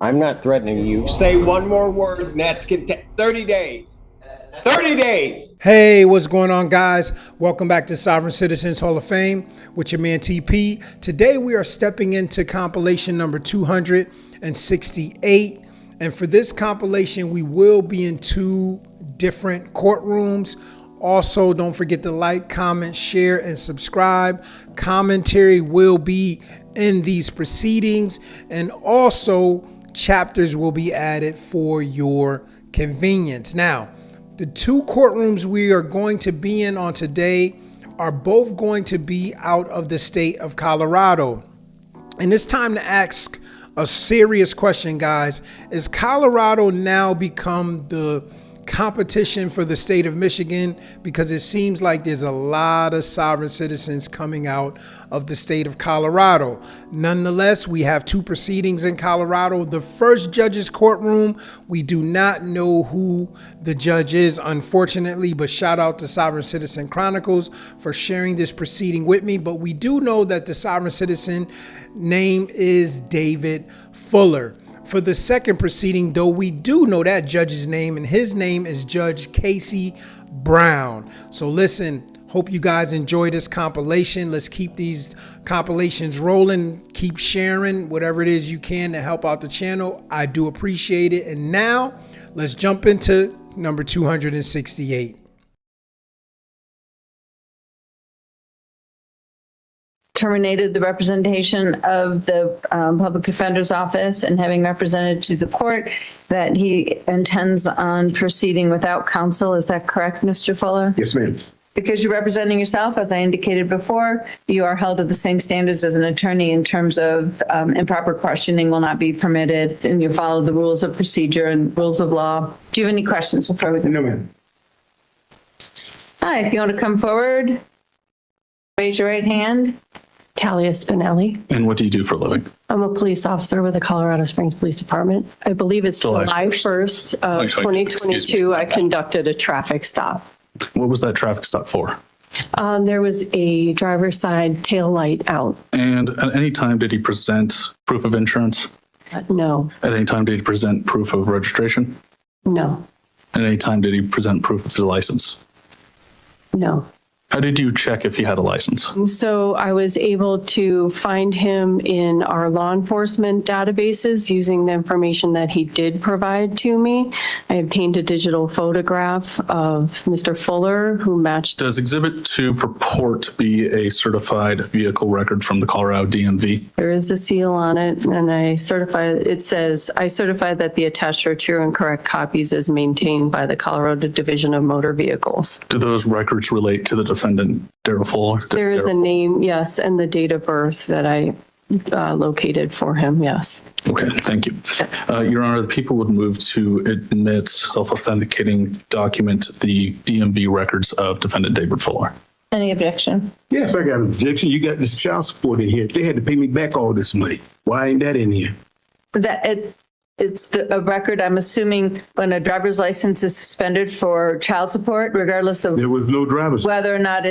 I'm not threatening you. Say one more word, and that's 30 days. 30 days. Hey, what's going on, guys? Welcome back to Sovereign Citizens Hall of Fame with your man TP. Today we are stepping into compilation number 268. And for this compilation, we will be in two different courtrooms. Also, don't forget to like, comment, share, and subscribe. Commentary will be in these proceedings, and also chapters will be added for your convenience. Now, the two courtrooms we are going to be in on today are both going to be out of the state of Colorado. And it's time to ask a serious question, guys. Is Colorado now become the competition for the state of Michigan? Because it seems like there's a lot of sovereign citizens coming out of the state of Colorado. Nonetheless, we have two proceedings in Colorado. The first judge's courtroom, we do not know who the judge is, unfortunately, but shout out to Sovereign Citizen Chronicles for sharing this proceeding with me. But we do know that the sovereign citizen name is David Fuller. For the second proceeding, though, we do know that judge's name, and his name is Judge Casey Brown. So listen, hope you guys enjoy this compilation. Let's keep these compilations rolling. Keep sharing whatever it is you can to help out the channel. I do appreciate it. And now let's jump into number 268. Terminated the representation of the public defender's office, and having represented to the court that he intends on proceeding without counsel. Is that correct, Mr. Fuller? Yes, ma'am. Because you're representing yourself, as I indicated before, you are held to the same standards as an attorney in terms of improper questioning will not be permitted, and you follow the rules of procedure and rules of law. Do you have any questions before we go? No, ma'am. Hi, if you want to come forward, raise your right hand. Talia Spinelli. And what do you do for a living? I'm a police officer with the Colorado Springs Police Department. I believe it's July 1st of 2022. I conducted a traffic stop. What was that traffic stop for? There was a driver's side tail light out. And at any time did he present proof of insurance? No, At any time did he present proof of registration? no, At any time did he present proof of his license? no. How did you check if he had a license? So I was able to find him in our law enforcement databases using the information that he did provide to me. I obtained a digital photograph of Mr. Fuller who matched. Does Exhibit 2 purport to be a certified vehicle record from the Colorado DMV? There is a seal on it, and I certify that the attached or true and correct copies is maintained by the Colorado Division of Motor Vehicles. Do those records relate to the defendant, Darrell Fuller? There is a name, yes, and the date of birth that I located for him, yes. Okay, thank you. Your Honor, the people would move to admit self-authenticating document the DMV records of defendant David Fuller. Any objection? Yes, I got an objection. You got this child support in here. They had to pay me back all this money. Why ain't that in here? That it's a record, I'm assuming, when a driver's license is suspended for child support, regardless of There was no driver's. whether or not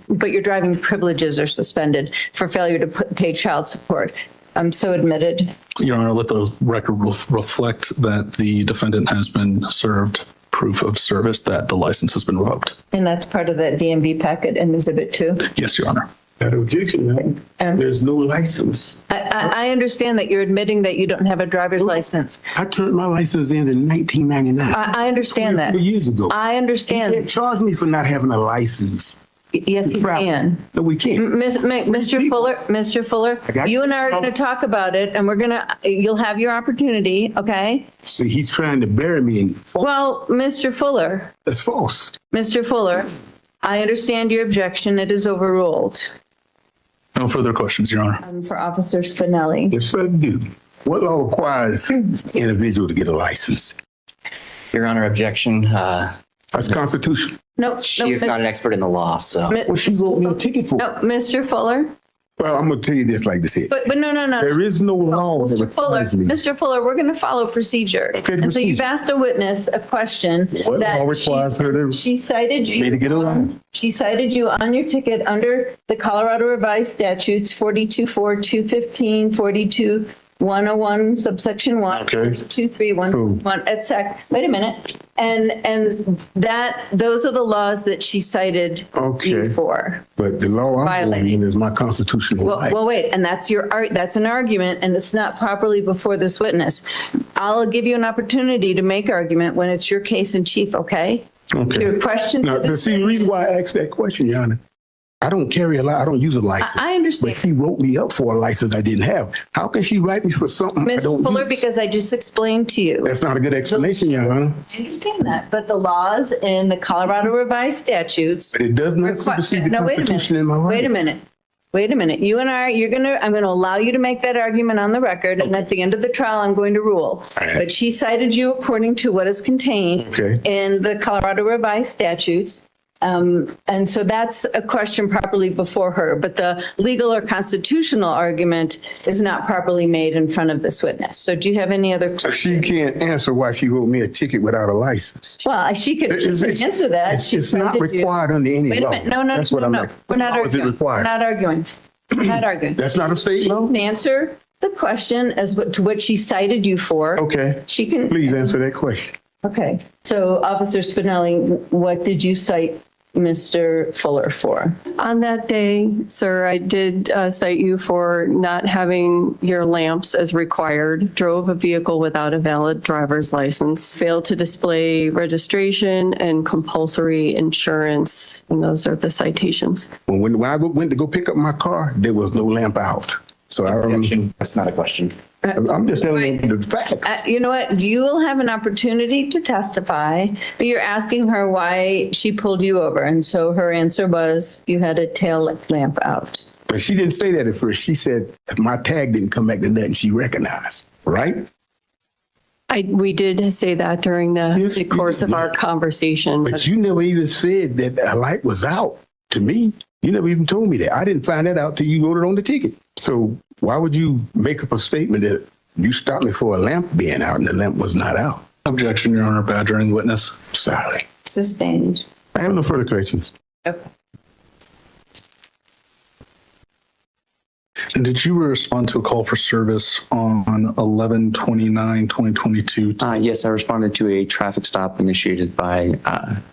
but your driving privileges are suspended for failure to pay child support. So admitted. Your Honor, let the record reflect that the defendant has been served proof of service that the license has been revoked. And that's part of that DMV packet in Exhibit 2. Yes, Your Honor. Got an objection, man. There's no license. I understand that you're admitting that you don't have a driver's license. I turned my license in 1999. I understand that. 4 years ago. I You understand. can't charge me for not having a license. Yes, you can. No, we can't. Mr. Fuller, got you and I are you. going to talk about it, and you'll have your opportunity, okay? See, he's trying to bury me in false. Well, Mr. Fuller, That's false. I understand your objection. It is overruled. No further questions, Your Honor. For Officer Spinelli. Yes, I do. What law requires an individual to get a license? Your Honor, objection. That's constitutional. No, She is not an expert in the law, so. Well, she wrote me a ticket for it. No, Mr. Fuller. Well, I'm going to tell you this like this here. But no. There is no law that Mr. Fuller, requires me. Mr. Fuller, we're going to follow procedure. Okay, And so you've procedure. asked a witness a question What that law requires her to- she cited me to get a loan? She cited you on your ticket under the Colorado Revised Statutes 42.4, 215, 42, 101 subsection 1, Okay. 2, 3, 1, Cool. 1, et cetera. Wait a minute. And those are the laws that she cited Okay. you for. But the law I'm Violating. following is my constitutional right. Well, wait, and that's that's an argument, and it's not properly before this witness. I'll give you an opportunity to make argument when it's your case in chief, okay? Okay. Your question Now, to this see, the reason why I asked that question, Your Honor, I don't carry a license. I don't use a license. I understand. But she wrote me up for a license I didn't have. How can she write me for something I Ms. don't Fuller, use? because I just explained to you. That's not a good explanation, Your Honor. I understand that, but the laws in the Colorado revised statutes. But it does not supersede the No, wait a Constitution in my minute. right. Wait a minute. You and I, I'm going to allow you to make that argument on the record, and at the end of the trial, I'm going to rule. right. But she cited you according to what is contained Okay. in the Colorado revised statutes. And so that's a question properly before her, but the legal or constitutional argument is not properly made in front of this witness. So do you have any other? So she can't answer why she wrote me a ticket without a license. Well, she could answer that. It's not required under any Wait a law. minute. No. That's what I'm no. like. We're not How is it arguing. We're required? not arguing. We're not arguing. That's not a state law? She can answer the question to what she cited you for. Okay. She can. Please answer that question. Okay. So Officer Spinelli, what did you cite Mr. Fuller for? On that day, sir, I did cite you for not having your lamps as required, drove a vehicle without a valid driver's license, failed to display registration and compulsory insurance, and those are the citations. When I went to go pick up my car, there was no lamp out. So That's not a question. I'm just telling you the facts. You know what? You will have an opportunity to testify, but you're asking her why she pulled you over. And so her answer was you had a tail lamp out. But she didn't say that at first. She said my tag didn't come back to nothing. She recognized, right? We did say that during Yes, the course of our conversation. But you never even said that a light was out to me. You never even told me that. I didn't find that out till you wrote it on the ticket. So why would you make up a statement that you stopped me for a lamp being out and the lamp was not out? Objection, Your Honor, badgering the witness. Sorry. Sustained. I have no further questions. Okay. And did you respond to a call for service on 11/29/2022? Yes, I responded to a traffic stop initiated by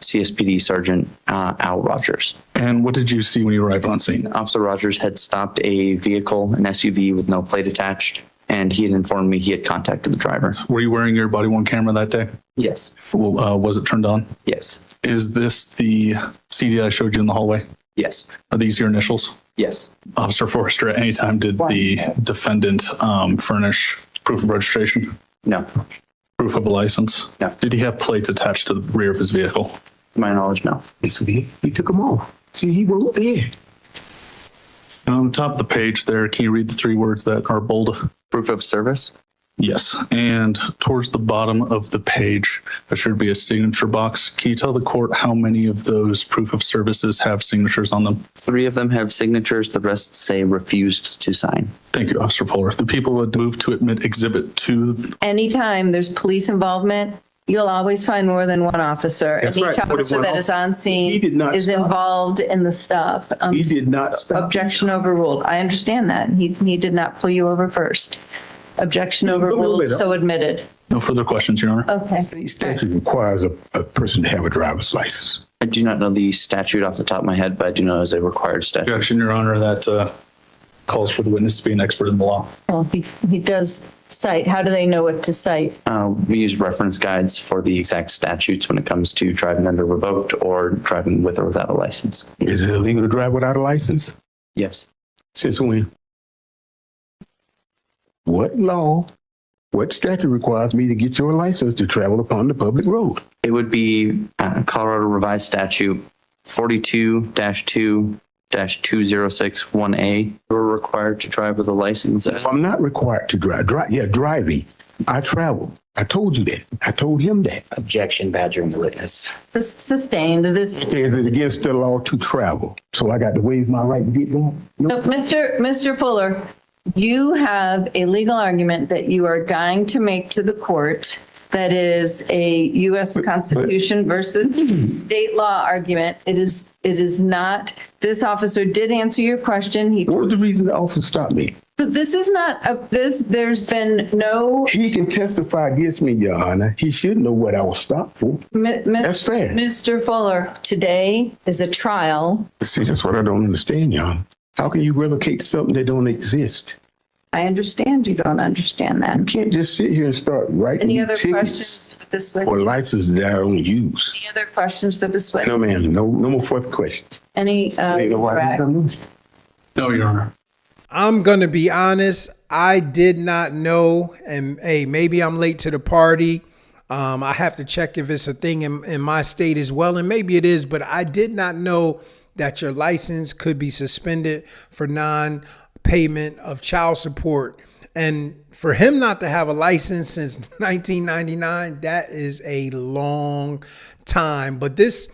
CSPD Sergeant Al Rogers. And what did you see when you arrived on scene? Officer Rogers had stopped a vehicle, an SUV with no plate attached, and he had informed me he had contacted the driver. Were you wearing your body-worn camera that day? Yes. Was it turned on? Yes. Is this the CD I showed you in the hallway? Yes. Are these your initials? Yes. Officer Forrester, at any time did the defendant furnish proof of registration, No. proof of a license? No. Did he have plates attached to the rear of his vehicle? To my knowledge, no. See, he took them off. See, he wrote there. And on the top of the page there, can you read the three words that are bold? Proof of service? Yes. And towards the bottom of the page, there should be a signature box. Can you tell the court how many of those proof of services have signatures on them? 3 of them have signatures. The rest say refused to sign. Thank you, Officer Fuller. The people would move to admit Exhibit 2. Anytime there's police involvement, you'll always find more than one officer. That's And right. each More than officer one that is on scene He did not is stop. involved in the stop. He did not stop. Objection overruled. I understand that. He did not pull you over first. Objection overruled, so admitted. No further questions, Your Honor. Okay. The statute requires a person to have a driver's license. I do not know the statute off the top of my head, but I do know it's a required statute. Objection, Your Honor, that calls for the witness to be an expert in the law. Well, he does cite. How do they know what to cite? We use reference guides for the exact statutes when it comes to driving under revoked or driving with or without a license. Is it illegal to drive without a license? Yes. Since when? What law, what statute requires me to get your license to travel upon the public road? It would be Colorado Revised Statute 42-2-2061A. You're required to drive with a license. I'm not required to drive. Driving. I travel. I told you that. I told him that. Objection, badgering the witness. Sustained. This. It is against the law to travel. So I got to waive my right to get there? No. Mr. Fuller, you have a legal argument that you are dying to make to the court that is a U.S. Constitution versus state law argument. It is not. This officer did answer your question. What was the reason the officer stopped me? This is not there's been no. He can testify against me, Your Honor. He should know what I was stopped for. That's fair. Mr. Fuller, today is a trial. See, that's what I don't understand, Your Honor. How can you replicate something that don't exist? I understand you don't understand that. You can't just sit here and start writing Any other tickets questions for this witness? or licenses that I don't use. Any other questions for this witness? No, ma'am. No more further questions. Any, correct? No, Your Honor. I'm going to be honest. I did not know. And hey, maybe I'm late to the party. I have to check if it's a thing in my state as well. And maybe it is, but I did not know that your license could be suspended for non-payment of child support. And for him not to have a license since 1999, that is a long time. But this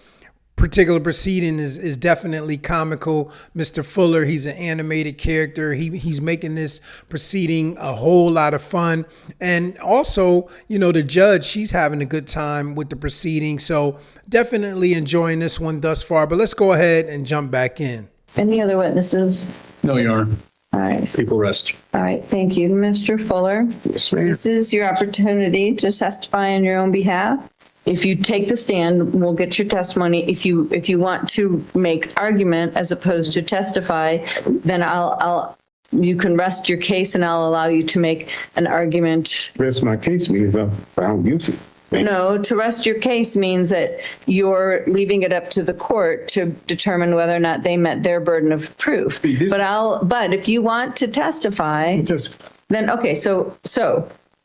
particular proceeding is definitely comical. Mr. Fuller, he's an animated character. He's making this proceeding a whole lot of fun. And also, the judge, she's having a good time with the proceeding. So definitely enjoying this one thus far. But let's go ahead and jump back in. Any other witnesses? No, Your Honor. All right. People rest. All right. Thank you, Mr. Fuller. Yes, ma'am. This is your opportunity to testify on your own behalf. If you take the stand, we'll get your testimony. If you want to make argument as opposed to testify, then you can rest your case and I'll allow you to make an argument. Rest my case means I'm found guilty. No, to rest your case means that you're leaving it up to the court to determine whether or not they met their burden of proof. But if you want to testify, then okay, so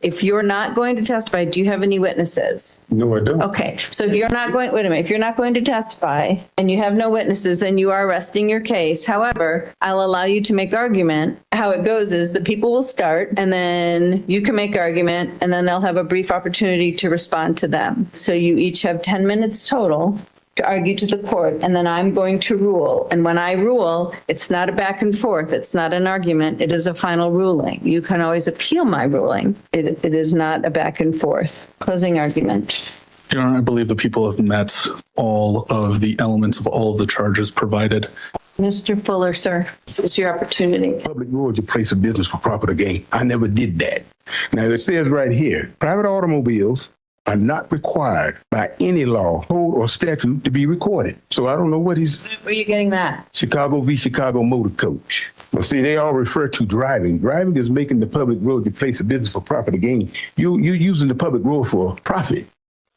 if you're not going to testify, do you have any witnesses? No, I don't. Okay, so if you're not going, wait a minute, if you're not going to testify and you have no witnesses, then you are resting your case. However, I'll allow you to make argument. How it goes is the people will start and then you can make argument and then they'll have a brief opportunity to respond to them. So you each have 10 minutes total to argue to the court, and then I'm going to rule. And when I rule, it's not a back and forth. It's not an argument. It is a final ruling. You can always appeal my ruling. It is not a back and forth. Closing argument. Your Honor, I believe the people have met all of the elements of all of the charges provided. Mr. Fuller, sir, this is your opportunity. Public road is a place of business for property gain. I never did that. Now it says right here, private automobiles are not required by any law, code, or statute to be recorded. So I don't know what he's... Where are you getting that? Chicago v. Chicago Motor Coach. Well, see, they all refer to driving. Driving is making the public road the place of business for property gain. You're using the public road for profit.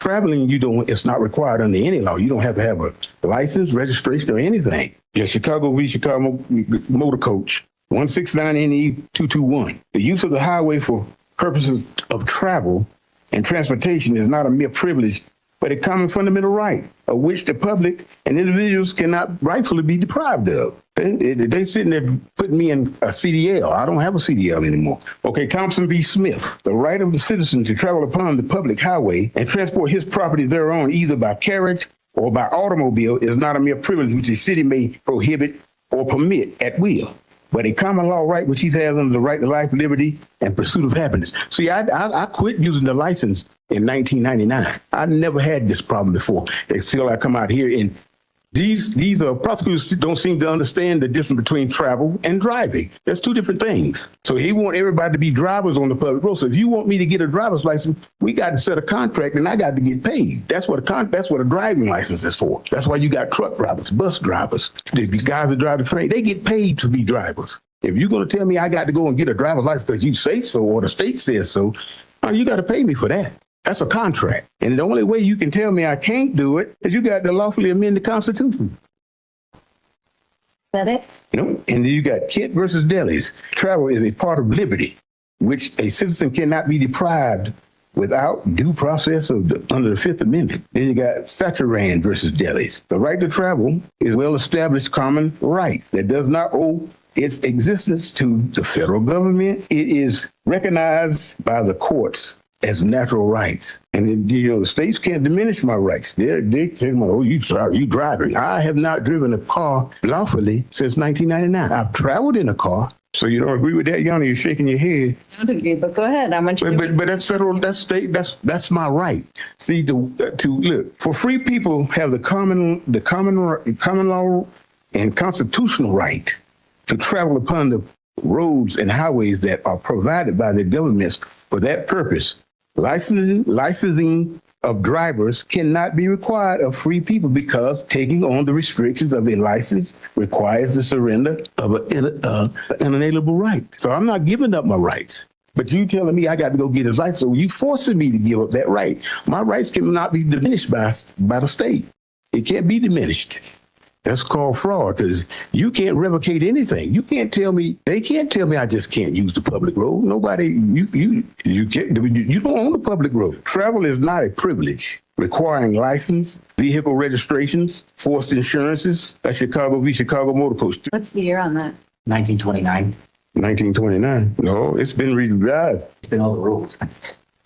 Traveling, it's not required under any law. You don't have to have a license, registration, or anything. Yeah, Chicago v. Chicago Motor Coach, 169 NE 221. The use of the highway for purposes of travel and transportation is not a mere privilege, but a common fundamental right, of which the public and individuals cannot rightfully be deprived of. They sitting there putting me in a CDL. I don't have a CDL anymore. Okay, Thompson v. Smith. The right of the citizen to travel upon the public highway and transport his property thereon, either by carriage or by automobile, is not a mere privilege which the city may prohibit or permit at will, but a common law right which he has under the right to life, liberty, and pursuit of happiness. See, I quit using the license in 1999. I never had this problem before until I come out here. And these prosecutors don't seem to understand the difference between travel and driving. That's two different things. So he wants everybody to be drivers on the public road. So if you want me to get a driver's license, we got to set a contract and I got to get paid. That's what a driving license is for. That's why you got truck drivers, bus drivers. These guys that drive the train, they get paid to be drivers. If you're going to tell me I got to go and get a driver's license because you say so or the state says so, you got to pay me for that. That's a contract. And the only way you can tell me I can't do it is you got to lawfully amend the Constitution. Is that it? And then you got Kent versus Delis. Travel is a part of liberty, which a citizen cannot be deprived without due process under the Fifth Amendment. Then you got Saturan versus Delis. The right to travel is a well-established common right that does not owe its existence to the federal government. It is recognized by the courts as natural rights. And the states can't diminish my rights. They say, oh, you driving. I have not driven a car lawfully since 1999. I've traveled in a car. So you don't agree with that, Yana? You're shaking your head. I don't agree, but go ahead. I want you to... But that's federal, that's state, that's my right. See, to look, for free people have the common law and constitutional right to travel upon the roads and highways that are provided by the governments for that purpose. Licensing of drivers cannot be required of free people because taking on the restrictions of a license requires the surrender of an inalienable right. So I'm not giving up my rights. But you telling me I got to go get a license, so you forcing me to give up that right. My rights cannot be diminished by the state. It can't be diminished. That's called fraud because you can't revocate anything. You can't tell me, they can't tell me I just can't use the public road. Nobody, you don't own the public road. Travel is not a privilege requiring license, vehicle registrations, forced insurances. That's Chicago v. Chicago Motor Coach. What's the year on that? 1929. 1929. No, it's been revived. It's been overruled.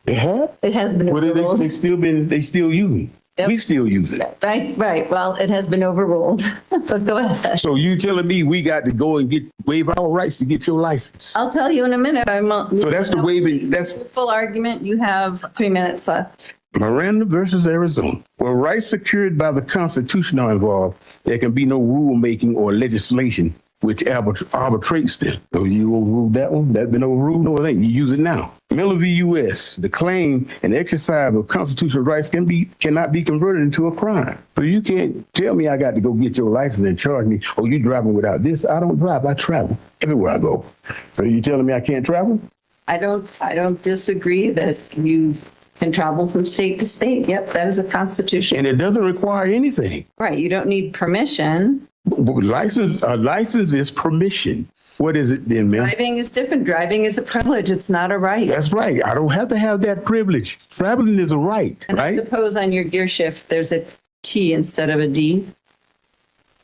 It has been What overruled. they still using. Yep. We still use it. Right. Well, it has been overruled, but go ahead. So you telling me we got to go and waive our rights to get your license? I'll tell you in a minute. So that's the waiving. That's Full argument. You have 3 minutes left. Miranda versus Arizona. Where rights secured by the Constitution are involved, there can be no rulemaking or legislation which arbitrates them. So you overruled that one? That's been overruled? No, it ain't. You use it now. Miller v. U.S. The claim and exercise of constitutional rights cannot be converted into a crime. So you can't tell me I got to go get your license and charge me, oh, you driving without this. I don't drive. I travel everywhere I go. So you telling me I can't travel? I don't disagree that you can travel from state to state. Yep, that is a constitution. And it doesn't require anything. Right. You don't need permission. A license is permission. What is it then, ma'am? Driving is different. Driving is a privilege. It's not a right. That's right. I don't have to have that privilege. Traveling is a right, And I right? suppose on your gear shift, there's a T instead of a D.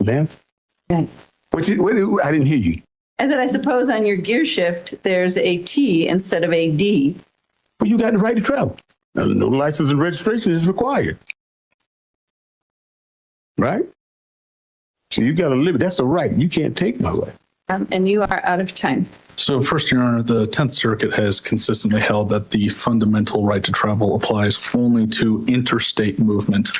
Ma'am? Right. I didn't hear you. I said, I suppose on your gear shift, there's a T instead of a D. Well, you got the right to travel. No license and registration is required. Right? So you got to live. That's a right. You can't take my right. And you are out of time. So first, Your Honor, the 10th Circuit has consistently held that the fundamental right to travel applies only to interstate movement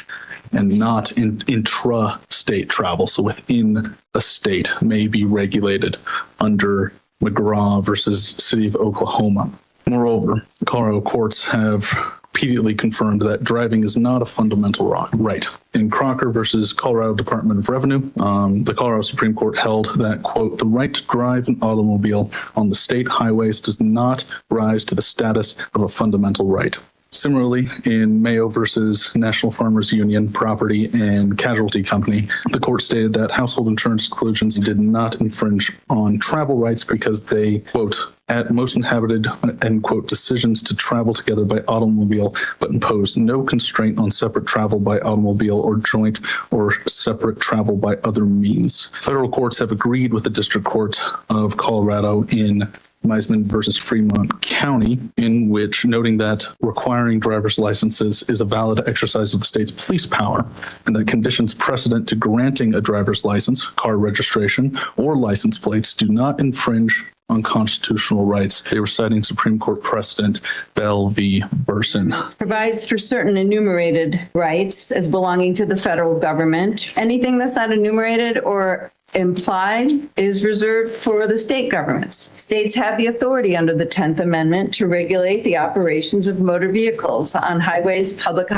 and not intra-state travel. So within a state may be regulated under McGraw versus City of Oklahoma. Moreover, Colorado courts have repeatedly confirmed that driving is not a fundamental right. In Crocker versus Colorado Department of Revenue, the Colorado Supreme Court held that, quote, the right to drive an automobile on the state highways does not rise to the status of a fundamental right. Similarly, in Mayo versus National Farmers Union Property and Casualty Company, the court stated that household insurance exclusions did not infringe on travel rights because they, quote, at most inhabited, end quote, decisions to travel together by automobile, but imposed no constraint on separate travel by automobile or joint or separate travel by other means. Federal courts have agreed with the District Court of Colorado in Meisman versus Fremont County, in which noting that requiring driver's licenses is a valid exercise of the state's police power, and that conditions precedent to granting a driver's license, car registration, or license plates do not infringe on constitutional rights. They were citing Supreme Court precedent Bell v. Burson. Provides for certain enumerated rights as belonging to the federal government. Anything that's not enumerated or implied is reserved for the state governments. States have the authority under the 10th Amendment to regulate the operations of motor vehicles on highways, public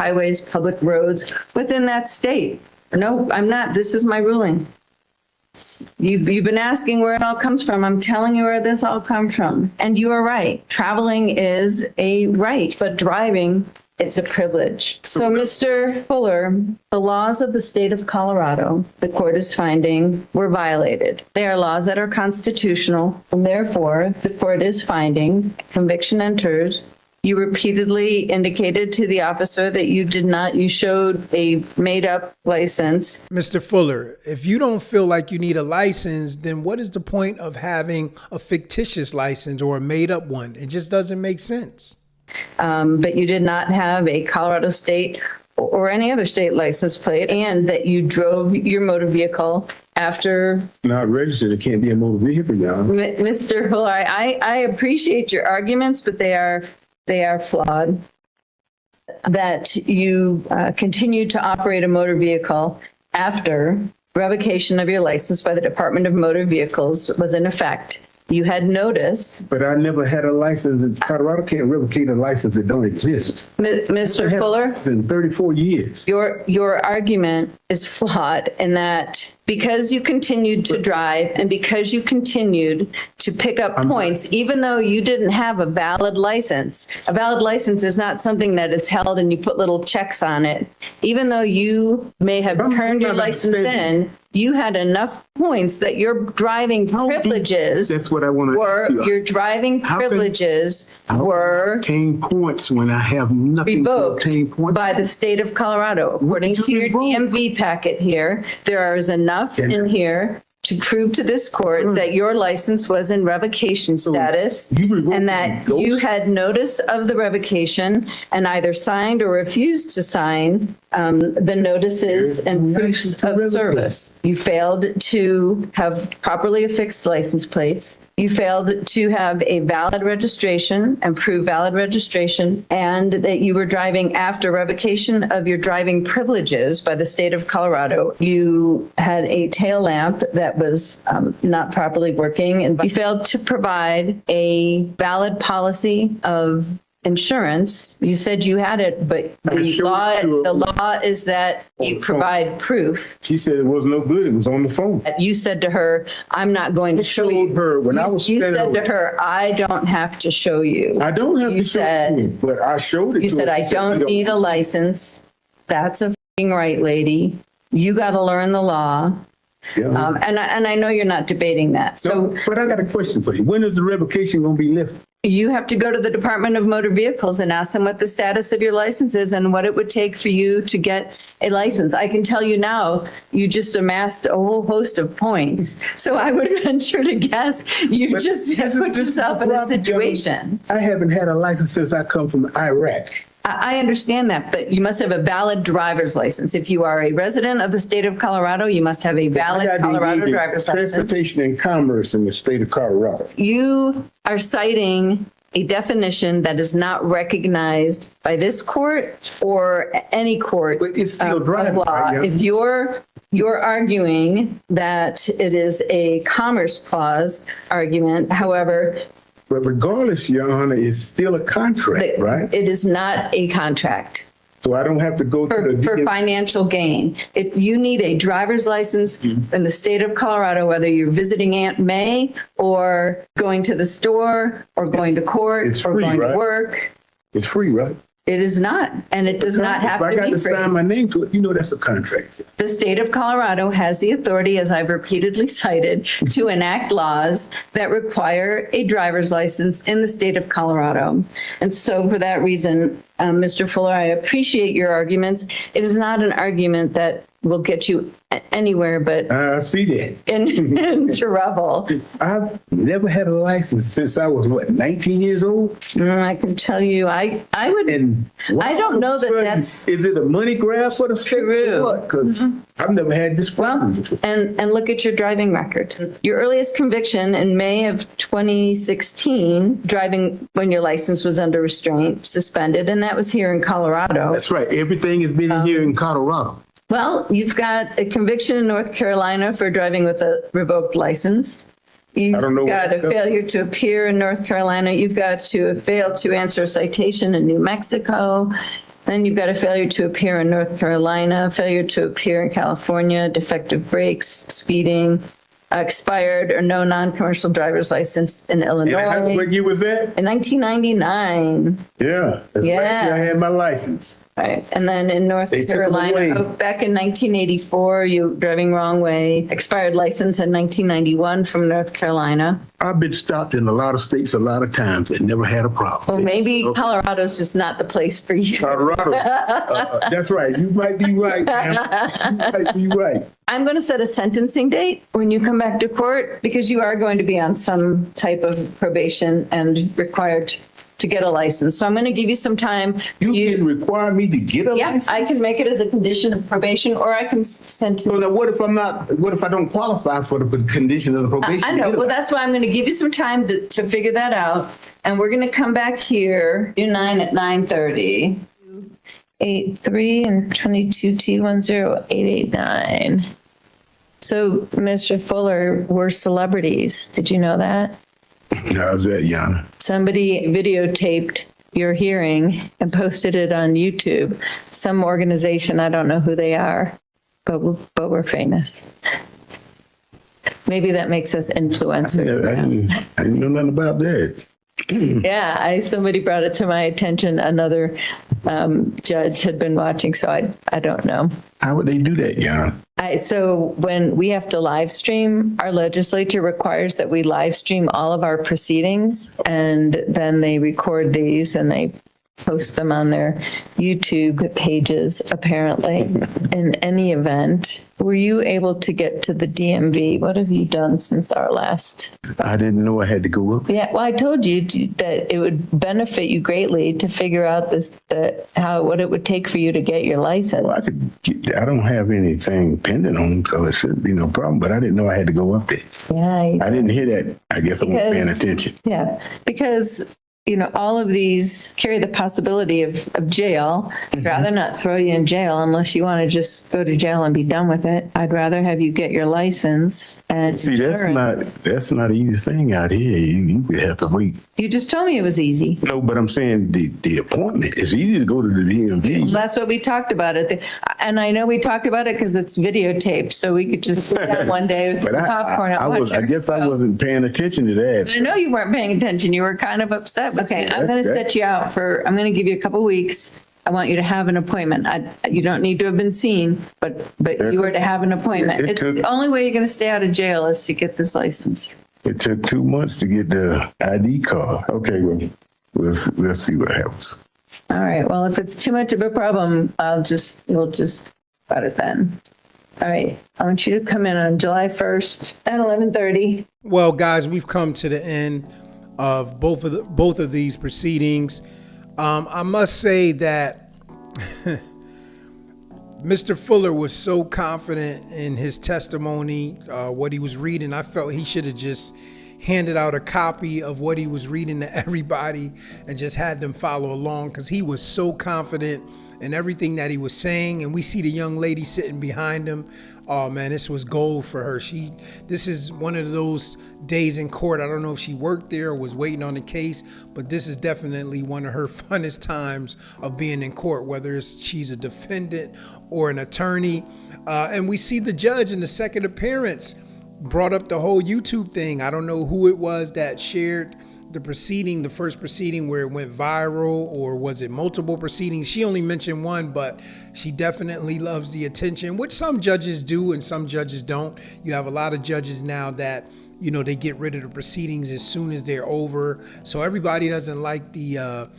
roads within that state. No, I'm not. This is my ruling. You've been asking where it all comes from. I'm telling you where this all comes from. And you are right. Traveling is a right, but driving, it's a privilege. So, Mr. Fuller, the laws of the state of Colorado, the court is finding, were violated. They are laws that are constitutional, and therefore, the court is finding, conviction enters. You repeatedly indicated to the officer that you showed a made-up license. Mr. Fuller, if you don't feel like you need a license, then what is the point of having a fictitious license or a made-up one? It just doesn't make sense. But you did not have a Colorado state or any other state license plate, and that you drove your motor vehicle after. Not registered. It can't be a motor vehicle, y'all. Mr. Fuller, I appreciate your arguments, but they are flawed. That you continued to operate a motor vehicle after revocation of your license by the Department of Motor Vehicles was in effect. You had notice. But I never had a license in Colorado. Can't revocate a license that don't exist. Mr. I had a Fuller, license in 34 years. your argument is flawed in that because you continued to drive and because you continued to pick up points, even though you didn't have a valid license is not something that it's held and you put little checks on it. Even though you may have turned your license in, you had enough points that your driving privileges That's what I want to were, ask you. your driving How can- privileges How were obtain points when I have nothing to revoked obtain points? by the state of Colorado. According did to you your revoke? DMV packet here, there is enough in here to prove to this court that your license was in revocation status you revoked and that those? you had notice of the revocation and either signed or refused to sign the notices and proofs of service. You failed to have properly affixed license plates. You failed to have a valid registration and prove valid registration, and that you were driving after revocation of your driving privileges by the state of Colorado. You had a tail lamp that was not properly working, and you failed to provide a valid policy of insurance. You said you had it, but the law is that you provide proof. She said it was no good. It was on the phone. You said to her, I'm not going to show you. showed her when You- I was You standing said to over- her, I don't have to show you. I don't have You to show said- you, but I showed it You to said, her. I She don't "You need a license. That's a f***ing right, lady. You got to learn the law. Yeah. And I know you're not debating that. So But I got a question for you. When is the revocation going to be lifted? you have to go to the Department of Motor Vehicles and ask them what the status of your license is and what it would take for you to get a license. I can tell you now, you just amassed a whole host of points. So I would venture to guess you But just this is- put this is yourself the in a problem, situation. I haven't had a license since I come from Iraq. I understand that, but you must have a valid driver's license. If you are a resident of the state of Colorado, you must have a I valid got Colorado engaged in driver's license. transportation and commerce in the state of Colorado. You are citing a definition that is not recognized by this court or any court But it's still of driving, law. right? Yeah. If you're arguing that it is a commerce clause argument, however, But regardless, Your Honor, it's still a contract, right? it is not a contract. So I don't have to go to the For financial gain. You need a driver's license Mm-hmm. in the state of Colorado, whether you're visiting Aunt May or going to the store or going to court It's or free, going to right? work. It's free, right? It is not, and it does not have If I to got be to sign free. my name to it, you know that's a contract. The state of Colorado has the authority, as I've repeatedly cited, to enact laws that require a driver's license in the state of Colorado. And so for that reason, Mr. Fuller, I appreciate your arguments. It is not an argument that will get you anywhere but I see that. into trouble. I've never had a license since I was, 19 years old? I can tell you, I would, And I don't know that that's Is it a money grab for the state true. or what? Because I've never had this problem well, before. and look at your driving record. Your earliest conviction in May of 2016, driving when your license was under restraint, suspended, and that was here in Colorado. That's right. Everything has been here in Colorado. Well, you've got a conviction in North Carolina for driving with a revoked license. You've don't know got what- a failure to appear in North Carolina. You've got to fail to answer a citation in New Mexico. Then you've got a failure to appear in North Carolina, failure to appear in California, defective brakes, speeding, expired or no non-commercial driver's license in And Illinois. what year was that? In 1999, Yeah. That's the last Yeah. year I had my license. right? And then in North They took 'em away. Carolina, back in 1984, you driving wrong way, expired license in 1991 from North Carolina. I've been stopped in a lot of states a lot of times and never had a problem. Well, maybe Okay. Colorado's just not the place for you. Colorado. That's right. You might be right, ma'am. You might be right. I'm going to set a sentencing date when you come back to court because you are going to be on some type of probation and required to get a license. So I'm going to give you some time. You can require me to get a Yeah, license? I can make it as a condition of probation, or I can sentence. So now what if I don't qualify for the condition of the probation? I to know. get a Well, license? that's why I'm going to give you some time to figure that out. And we're going to come back here, do 9 at 9:30. 83 and 22 T10889. So, Mr. Fuller, we're celebrities. Did you know that? How's that, Yana? Somebody videotaped your hearing and posted it on YouTube. Some organization, I don't know who they are, but we're famous. Maybe that makes us influencers. I didn't know nothing about that. Yeah, somebody brought it to my attention. Another judge had been watching, so I don't know. How would they do that, Yana? So when we have to live stream, our legislature requires that we live stream all of our proceedings, and then they record these and they post them on their YouTube pages, apparently. In any event, were you able to get to the DMV? What have you done since our last? I didn't know I had to go up. Yeah, well, I told you that it would benefit you greatly to figure out what it would take for you to get your license. Well, I don't have anything pending on, so it shouldn't be no problem. But I didn't know I had to go up there. Yeah, I didn't hear that. I guess I wasn't paying attention. Yeah, because all of these carry the possibility of jail. I'd rather not throw you in jail unless you want to just go to jail and be done with it. I'd rather have you get your license and See, that's not an easy thing out here. You have to wait. You just told me it was easy. No, but I'm saying the appointment. It's easy to go to the DMV. Well, that's what we talked about it. And I know we talked about it because it's videotaped, so we could just sit down one day with some popcorn and watch it. I guess I wasn't paying attention to that. I know you weren't paying attention. You were kind of upset. Okay, I'm going to set you out I'm going to give you a couple weeks. I want you to have an appointment. You don't need to have been seen, but you were to have an appointment. It's the only way you're going to stay out of jail is to get this license. It took 2 months to get the ID card. Okay, well, let's see what happens. All right. Well, if it's too much of a problem, we'll just cut it then. All right. I want you to come in on July 1st at 11:30. Well, guys, we've come to the end of both of these proceedings. I must say that Mr. Fuller was so confident in his testimony, what he was reading. I felt he should have just handed out a copy of what he was reading to everybody and just had them follow along, because he was so confident in everything that he was saying. And we see the young lady sitting behind him. Oh man, this was gold for her. This is one of those days in court. I don't know if she worked there or was waiting on the case, but this is definitely one of her funnest times of being in court, whether she's a defendant or an attorney. And we see the judge in the second appearance brought up the whole YouTube thing. I don't know who it was that shared the first proceeding where it went viral, or was it multiple proceedings? She only mentioned one, but she definitely loves the attention, which some judges do and some judges don't. You have a lot of judges now that, they get rid of the proceedings as soon as they're over. So everybody doesn't like the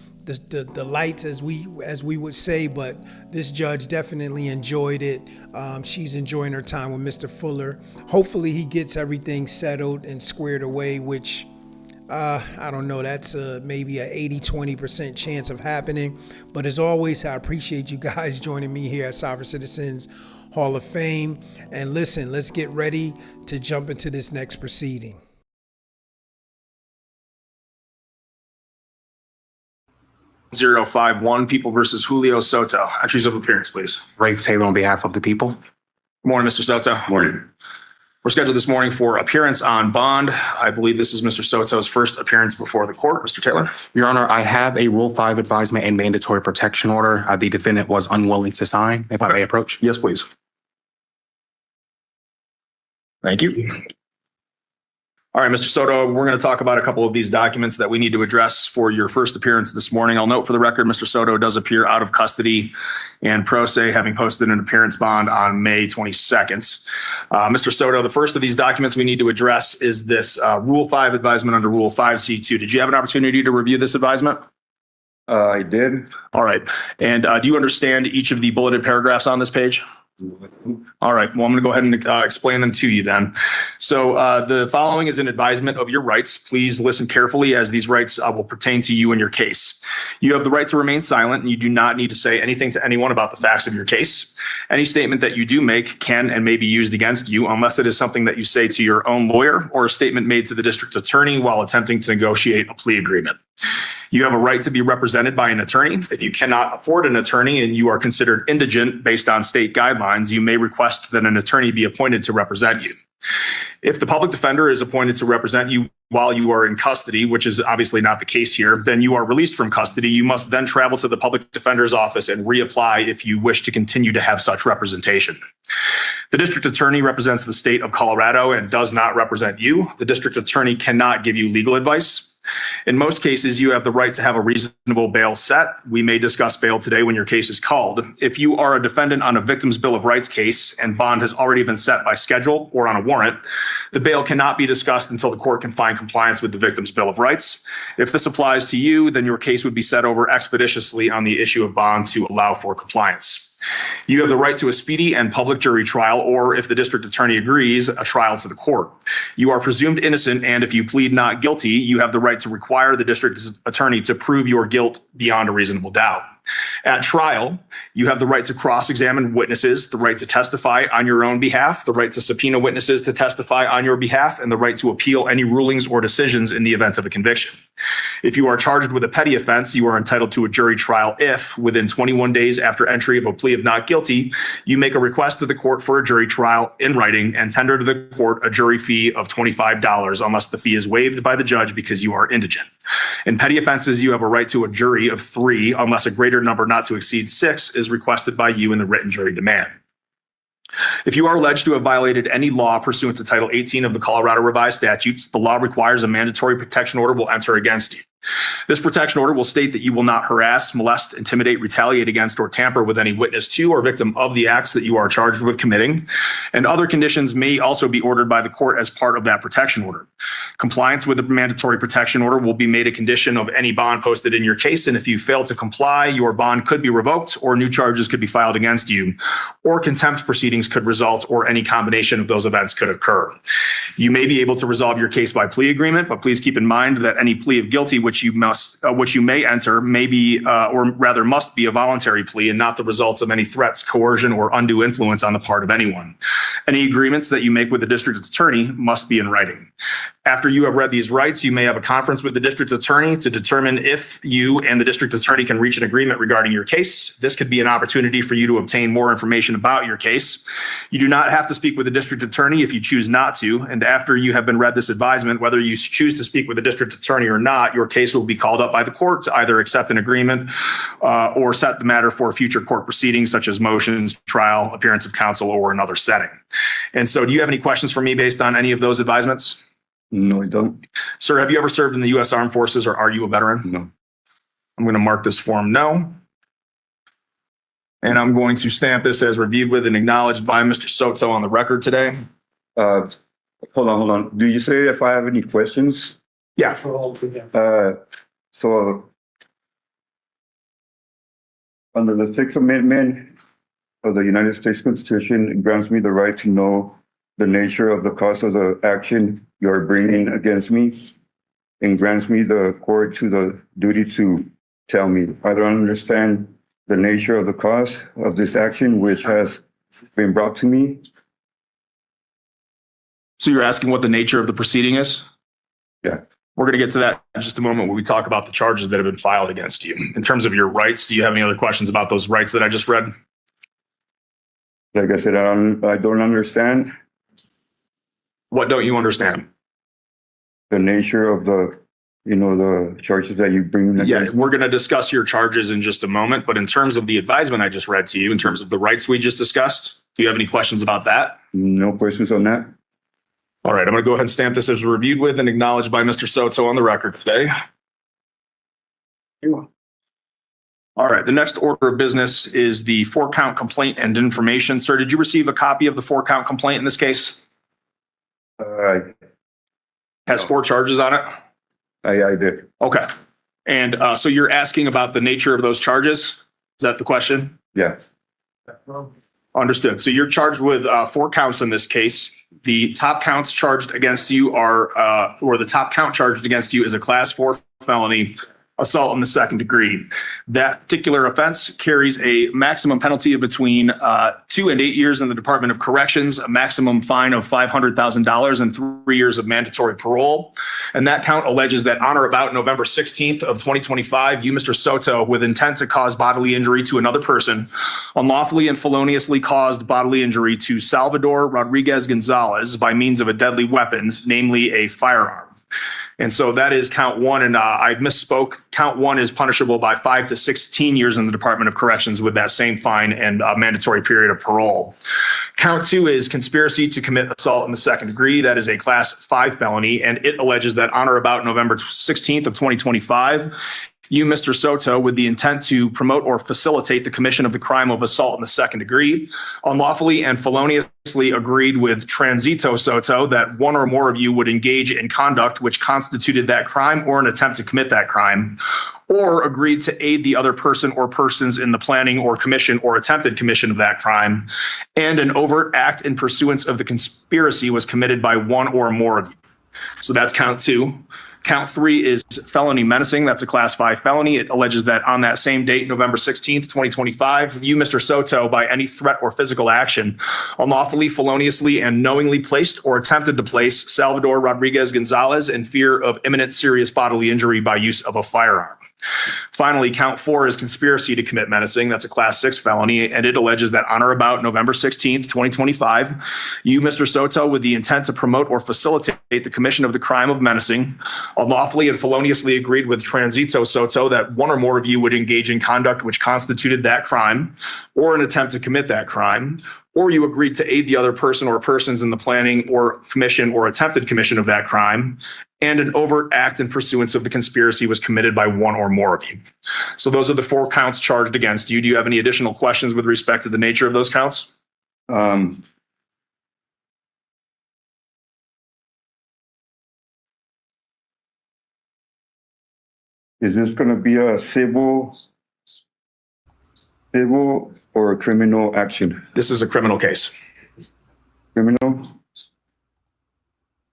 lights, as we would say, but this judge definitely enjoyed it. She's enjoying her time with Mr. Fuller. Hopefully he gets everything settled and squared away, which I don't know, that's maybe a 80-20% chance of happening. But as always, I appreciate you guys joining me here at Sovereign Citizens Hall of Fame. And listen, let's get ready to jump into this next proceeding. .051 People versus Julio Soto. Entries of appearance, please. Rafe Taylor on behalf of the people. Good morning, Mr. Soto. Morning. We're scheduled this morning for appearance on bond. I believe this is Mr. Soto's first appearance before the court. Mr. Taylor. Your Honor, I have a Rule 5 advisement and mandatory protection order. The defendant was unwilling to sign. If I may approach. Yes, please. Thank you. All right, Mr. Soto, we're going to talk about a couple of these documents that we need to address for your first appearance this morning. I'll note for the record, Mr. Soto does appear out of custody and pro se, having posted an appearance bond on May 22nd. Mr. Soto, the first of these documents we need to address is this Rule 5 advisement under Rule 5C2. Did you have an opportunity to review this advisement? I did. All right. And do you understand each of the bulleted paragraphs on this page? All right. Well, I'm going to go ahead and explain them to you then. So the following is an advisement of your rights. Please listen carefully, as these rights will pertain to you and your case. You have the right to remain silent, and you do not need to say anything to anyone about the facts of your case. Any statement that you do make can and may be used against you unless it is something that you say to your own lawyer or a statement made to the district attorney while attempting to negotiate a plea agreement. You have a right to be represented by an attorney. If you cannot afford an attorney and you are considered indigent based on state guidelines, you may request that an attorney be appointed to represent you. If the public defender is appointed to represent you while you are in custody, which is obviously not the case here, then you are released from custody. You must then travel to the public defender's office and reapply if you wish to continue to have such representation. The district attorney represents the state of Colorado and does not represent you. The district attorney cannot give you legal advice. In most cases, you have the right to have a reasonable bail set. We may discuss bail today when your case is called. If you are a defendant on a victim's Bill of Rights case and bond has already been set by schedule or on a warrant, the bail cannot be discussed until the court can find compliance with the victim's Bill of Rights. If this applies to you, then your case would be set over expeditiously on the issue of bond to allow for compliance. You have the right to a speedy and public jury trial, or if the district attorney agrees, a trial to the court. You are presumed innocent, and if you plead not guilty, you have the right to require the district attorney to prove your guilt beyond a reasonable doubt. At trial, you have the right to cross-examine witnesses, the right to testify on your own behalf, the right to subpoena witnesses to testify on your behalf, and the right to appeal any rulings or decisions in the event of a conviction. If you are charged with a petty offense, you are entitled to a jury trial if, within 21 days after entry of a plea of not guilty, you make a request to the court for a jury trial in writing and tender to the court a jury fee of $25 unless the fee is waived by the judge because you are indigent. In petty offenses, you have a right to a jury of 3 unless a greater number not to exceed 6 is requested by you in the written jury demand. If you are alleged to have violated any law pursuant to Title 18 of the Colorado Revised Statutes, the law requires a mandatory protection order will enter against you. This protection order will state that you will not harass, molest, intimidate, retaliate against, or tamper with any witness to or victim of the acts that you are charged with committing. And other conditions may also be ordered by the court as part of that protection order. Compliance with the mandatory protection order will be made a condition of any bond posted in your case. And if you fail to comply, your bond could be revoked or new charges could be filed against you, or contempt proceedings could result, or any combination of those events could occur. You may be able to resolve your case by plea agreement, but please keep in mind that any plea of guilty which you may enter may be, or rather must be, a voluntary plea and not the results of any threats, coercion, or undue influence on the part of anyone. Any agreements that you make with the district attorney must be in writing. After you have read these rights, you may have a conference with the district attorney to determine if you and the district attorney can reach an agreement regarding your case. This could be an opportunity for you to obtain more information about your case. You do not have to speak with the district attorney if you choose not to. And after you have been read this advisement, whether you choose to speak with the district attorney or not, your case will be called up by the court to either accept an agreement or set the matter for future court proceedings, such as motions, trial, appearance of counsel, or another setting. And so do you have any questions for me based on any of those advisements? No, I don't. Sir, have you ever served in the U.S. Armed Forces, or are you a veteran? No. I'm going to mark this form no. And I'm going to stamp this as reviewed with and acknowledged by Mr. Soto on the record today. Hold on. Do you say if I have any questions? Yeah. So under the Sixth Amendment of the United States Constitution, it grants me the right to know the nature of the cause of the action you're bringing against me, and grants me the court to the duty to tell me. I don't understand the nature of the cause of this action which has been brought to me. So you're asking what the nature of the proceeding is? Yeah. We're going to get to that in just a moment when we talk about the charges that have been filed against you. In terms of your rights, do you have any other questions about those rights that I just read? Like I said, I don't understand What don't you understand? the nature of the charges that you bring Yeah, against me. we're going to discuss your charges in just a moment. But in terms of the advisement I just read to you, in terms of the rights we just discussed, do you have any questions about that? No questions on that? All right, I'm going to go ahead and stamp this as reviewed with and acknowledged by Mr. Soto on the record today. All right, the next order of business is the 4-count complaint and information. Sir, did you receive a copy of the 4-count complaint in this case? Has 4 charges on it? I did. Okay. And so you're asking about the nature of those charges? Is that the question? Yes. Understood. So you're charged with 4 counts in this case. The top counts charged against you are, or the top count charged against you is a class 4 felony assault in the second degree. That particular offense carries a maximum penalty of between 2 and 8 years in the Department of Corrections, a maximum fine of $500,000, and 3 years of mandatory parole. And that count alleges that on or about November 16th of 2025, you, Mr. Soto, with intent to cause bodily injury to another person, unlawfully and feloniously caused bodily injury to Salvador Rodriguez Gonzalez by means of a deadly weapon, namely a firearm. And so that is count one. And I misspoke. Count one is punishable by 5 to 16 years in the Department of Corrections with that same fine and mandatory period of parole. Count two is conspiracy to commit assault in the second degree. That is a class 5 felony. And it alleges that on or about November 16th of 2025, you, Mr. Soto, with the intent to promote or facilitate the commission of the crime of assault in the second degree, unlawfully and feloniously agreed with Transito Soto that one or more of you would engage in conduct which constituted that crime or an attempt to commit that crime, or agreed to aid the other person or persons in the planning or commission or attempted commission of that crime, and an overt act in pursuance of the conspiracy was committed by one or more of you. So that's count two. Count three is felony menacing. That's a class 5 felony. It alleges that on that same date, November 16th, 2025, you, Mr. Soto, by any threat or physical action, unlawfully, feloniously, and knowingly placed or attempted to place Salvador Rodriguez Gonzalez in fear of imminent serious bodily injury by use of a firearm. Finally, count 4 is conspiracy to commit menacing. That's a class 6 felony, and it alleges that on or about November 16th, 2025, you, Mr. Soto, with the intent to promote or facilitate the commission of the crime of menacing, unlawfully and feloniously agreed with Transito Soto that one or more of you would engage in conduct which constituted that crime or an attempt to commit that crime, or you agreed to aid the other person or persons in the planning or commission or attempted commission of that crime, and an overt act in pursuance of the conspiracy was committed by one or more of you. So those are the 4 counts charged against you. Do you have any additional questions with respect to the nature of those counts? Is this going to be a civil or a criminal action? This is a criminal case. Criminal?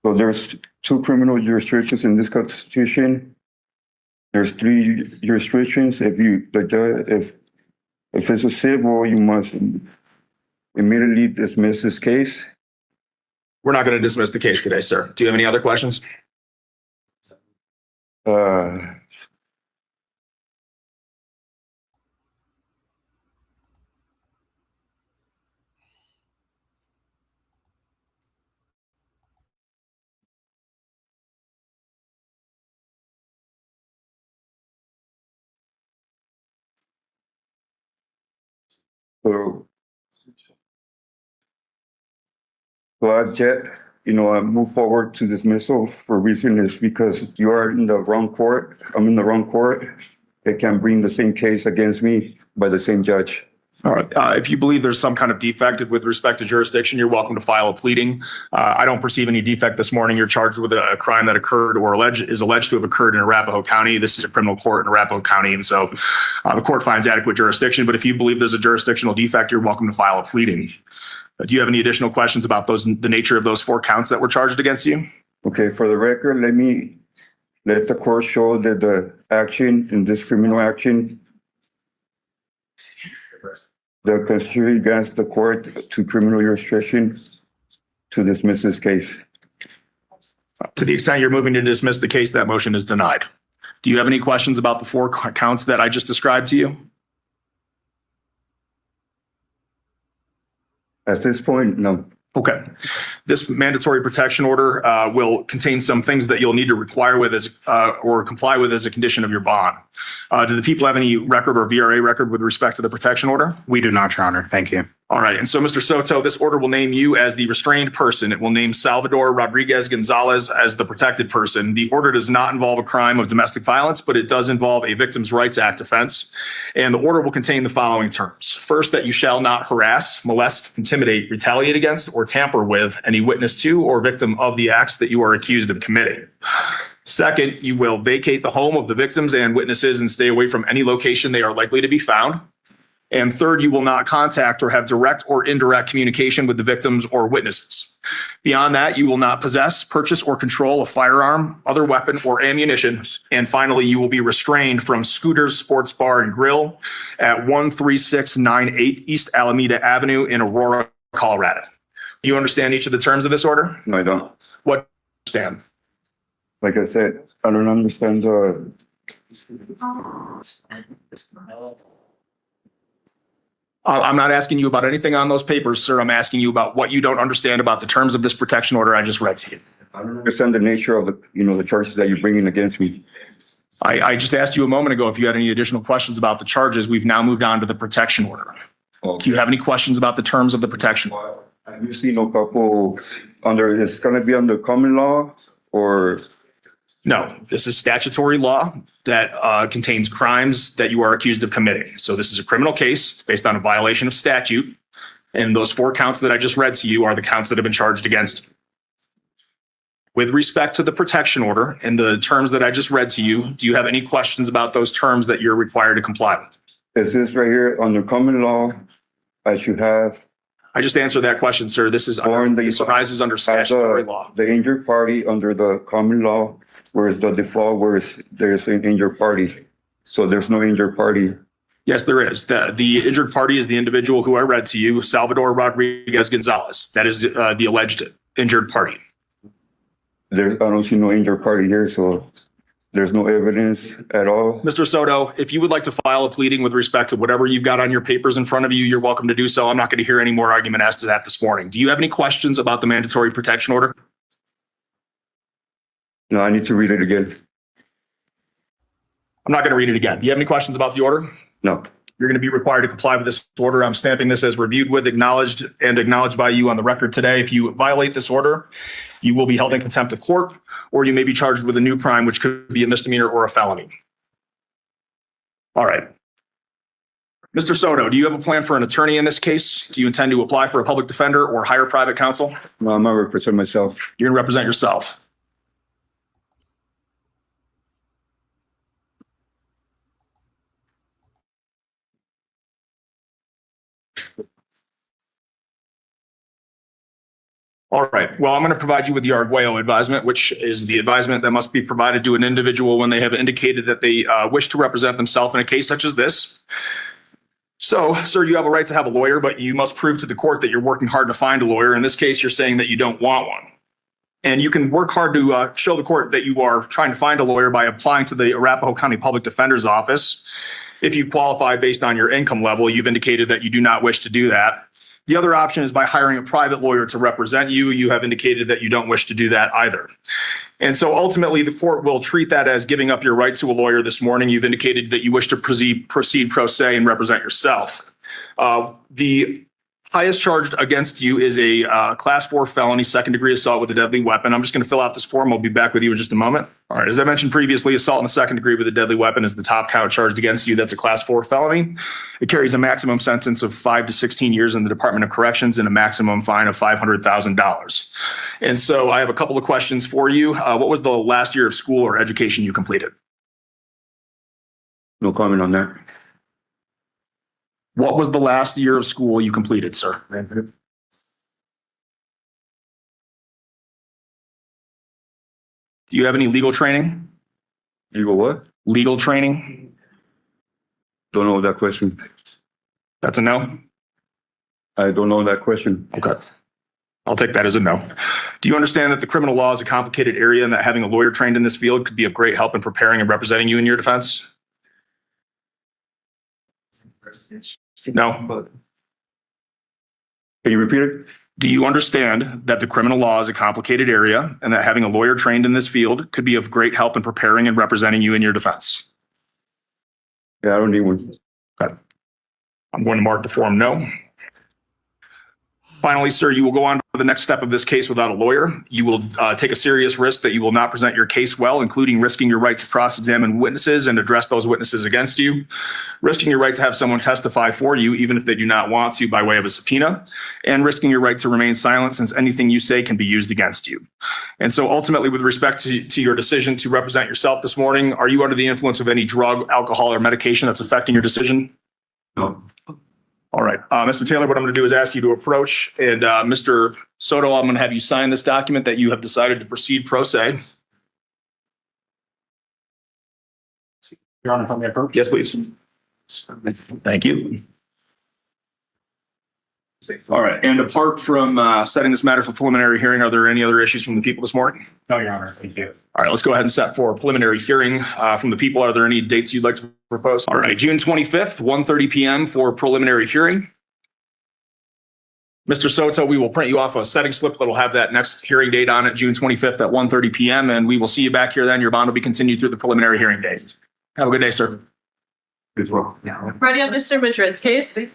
So there's 2 criminal jurisdictions in this constitution. There's 3 jurisdictions. If it's a civil, you must immediately dismiss this case. We're not going to dismiss the case today, sir. Do you have any other questions? So I move forward to dismissal for reason is because you are in the wrong court. I'm in the wrong court. They can bring the same case against me by the same judge. All right. If you believe there's some kind of defect with respect to jurisdiction, you're welcome to file a pleading. I don't perceive any defect this morning. You're charged with a crime that occurred or is alleged to have occurred in Arapahoe County. This is a criminal court in Arapahoe County. And so the court finds adequate jurisdiction. But if you believe there's a jurisdictional defect, you're welcome to file a pleading. Do you have any additional questions about the nature of those 4 counts that were charged against you? Okay, for the record, let the court show that the action in this criminal action, the conspiracy against the court to criminal jurisdiction to dismiss this case. To the extent you're moving to dismiss the case, that motion is denied. Do you have any questions about the 4 counts that I just described to you? At this point, no. Okay. This mandatory protection order will contain some things that you'll need to comply with as a condition of your bond. Do the people have any record or VRA record with respect to the protection order? We do not, Your Honor. Thank you. All right. And so, Mr. Soto, this order will name you as the restrained person. It will name Salvador Rodriguez Gonzalez as the protected person. The order does not involve a crime of domestic violence, but it does involve a Victims' Rights Act offense. And the order will contain the following terms. First, that you shall not harass, molest, intimidate, retaliate against, or tamper with any witness to or victim of the acts that you are accused of committing. Second, you will vacate the home of the victims and witnesses and stay away from any location they are likely to be found. And third, you will not contact or have direct or indirect communication with the victims or witnesses. Beyond that, you will not possess, purchase, or control a firearm, other weapon, or ammunition. And finally, you will be restrained from Scooter's Sports Bar and Grill at 13698 East Alameda Avenue in Aurora, Colorado. Do you understand each of the terms of this order? No, I don't. What do you understand? Like I said, I don't understand I'm not asking you about anything on those papers, sir. I'm asking you about what you don't understand about the terms of this protection order I just read to you. I don't understand the nature of the charges that you're bringing against me. I just asked you a moment ago if you had any additional questions about the charges. We've now moved on to the protection order. Do you have any questions about the terms of the protection order? Have you seen a couple it's going to be under common law or? No, this is statutory law that contains crimes that you are accused of committing. So this is a criminal case. It's based on a violation of statute. And those 4 counts that I just read to you are the counts that have been charged against you. With respect to the protection order and the terms that I just read to you, do you have any questions about those terms that you're required to comply with? Is this right here under common law? I should have. I just answered that question, sir. This arises under statutory law. The injured party under the common law, whereas the default, there's an injured party. So there's no injured party. Yes, there is. The injured party is the individual who I read to you, Salvador Rodriguez Gonzalez. That is the alleged injured party. I don't see no injured party here, so there's no evidence at all. Mr. Soto, if you would like to file a pleading with respect to whatever you've got on your papers in front of you, you're welcome to do so. I'm not going to hear any more argument as to that this morning. Do you have any questions about the mandatory protection order? No, I need to read it again. I'm not going to read it again. Do you have any questions about the order? No. You're going to be required to comply with this order. I'm stamping this as reviewed with, acknowledged by you on the record today. If you violate this order, you will be held in contempt of court, or you may be charged with a new crime, which could be a misdemeanor or a felony. All right. Mr. Soto, do you have a plan for an attorney in this case? Do you intend to apply for a public defender or hire private counsel? No, I'm going to represent myself. You're going to represent yourself. All right. Well, I'm going to provide you with the Arguello advisement, which is the advisement that must be provided to an individual when they have indicated that they wish to represent themselves in a case such as this. So, sir, you have a right to have a lawyer, but you must prove to the court that you're working hard to find a lawyer. In this case, you're saying that you don't want one. And you can work hard to show the court that you are trying to find a lawyer by applying to the Arapahoe County Public Defender's Office. If you qualify based on your income level, you've indicated that you do not wish to do that. The other option is by hiring a private lawyer to represent you. You have indicated that you don't wish to do that either. And so ultimately, the court will treat that as giving up your right to a lawyer this morning. You've indicated that you wish to proceed pro se and represent yourself. The highest charged against you is a class 4 felony, second degree assault with a deadly weapon. I'm just going to fill out this form. I'll be back with you in just a moment. All right. As I mentioned previously, assault in the second degree with a deadly weapon is the top count charged against you. That's a class 4 felony. It carries a maximum sentence of 5 to 16 years in the Department of Corrections and a maximum fine of $500,000. And so I have a couple of questions for you. What was the last year of school or education you completed? No comment on that. What was the last year of school you completed, sir? Do you have any legal training? Legal what? Legal training? Don't know that question. That's a no? I don't know that question. Okay. I'll take that as a no. Do you understand that the criminal law is a complicated area and that having a lawyer trained in this field could be of great help in preparing and representing you in your defense? No. Can you repeat it? Do you understand that the criminal law is a complicated area and that having a lawyer trained in this field could be of great help in preparing and representing you in your defense? Yeah, I don't need one. Okay. I'm going to mark the form no. Finally, sir, you will go on to the next step of this case without a lawyer. You will take a serious risk that you will not present your case well, including risking your right to cross-examine witnesses and address those witnesses against you, risking your right to have someone testify for you, even if they do not want to by way of a subpoena, and risking your right to remain silent since anything you say can be used against you. And so ultimately, with respect to your decision to represent yourself this morning, are you under the influence of any drug, alcohol, or medication that's affecting your decision? No. All right, Mr. Taylor, what I'm going to do is ask you to approach, and Mr. Soto, I'm going to have you sign this document that you have decided to proceed pro se. Your Honor, if I may approach? Yes, please. Thank you. All right, and apart from setting this matter for preliminary hearing, are there any other issues from the people this morning? No, Your Honor. Thank you. All right, let's go ahead and set for a preliminary hearing from the people. Are there any dates you'd like to propose? All right, June 25th, 1:30 p.m. for preliminary hearing. Mr. Soto, we will print you off a setting slip that'll have that next hearing date on it, June 25th at 1:30 p.m. And we will see you back here then. Your bond will be continued through the preliminary hearing date. Have a good day, sir. As well. Ready on Mr. Madrid's case?